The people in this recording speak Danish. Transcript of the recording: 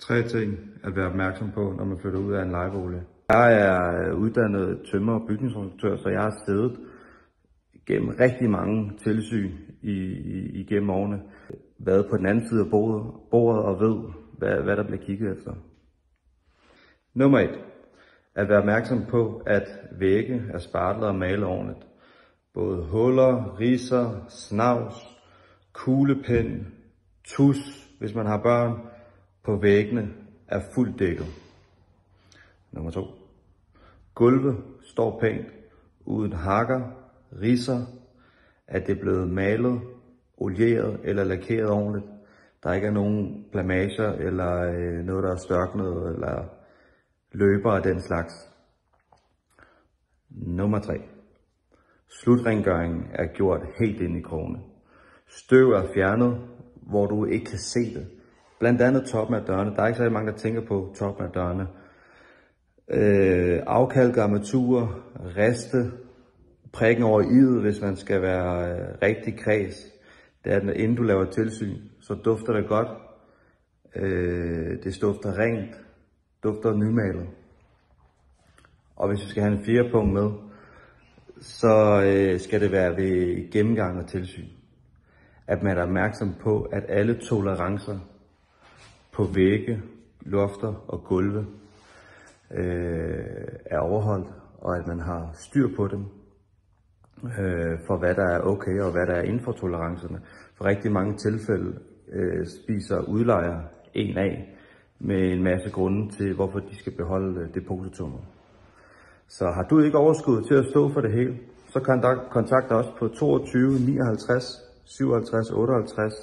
3 ting at være opmærksom på, når man flytter ud af en lejebolig. Jeg er uddannet tømrer- og bygningskonstruktør, så jeg har siddet gennem rigtig mange tilsyn igennem årene. Været på den anden side af bordet og ved, hvad der bliver kigget efter. Nummer 1. At være opmærksom på, at vægge er spartlet og malet ordentligt. Både huller, ridser, snavs, kuglepen, tus, hvis man har børn, på væggene er fuldt dækket. Nummer 2. Gulvet står pænt, uden hakker, ridser, at det er blevet malet, olieret eller lakeret ordentligt. Der ikke er nogen blamager eller noget, der er størknet eller løber af den slags. Nummer 3. Slutrengøringen er gjort helt ind i krogene. Støv er fjernet, hvor du ikke kan se det. Blandt andet toppen af dørene. Der er ikke så mange, der tænker på toppen af dørene. Afkalke armaturer, riste, prikken over i'et, hvis man skal være rigtig kreds. Det er, inden du laver tilsyn, så dufter det godt. Det dufter rent, dufter nymalet. Og hvis vi skal have en 4. punkt med, så skal det være ved gennemgang og tilsyn. At man er opmærksom på, at alle tolerancer på vægge, lofter og gulve er overholdt, og at man har styr på dem for hvad der er okay og hvad der er inden for tolerancerne. For rigtig mange tilfælde spiser udlejer en af med en masse grunde til, hvorfor de skal beholde depositummet. Så har du ikke overskud til at stå for det hele, så kontakt os på 22 59 57 58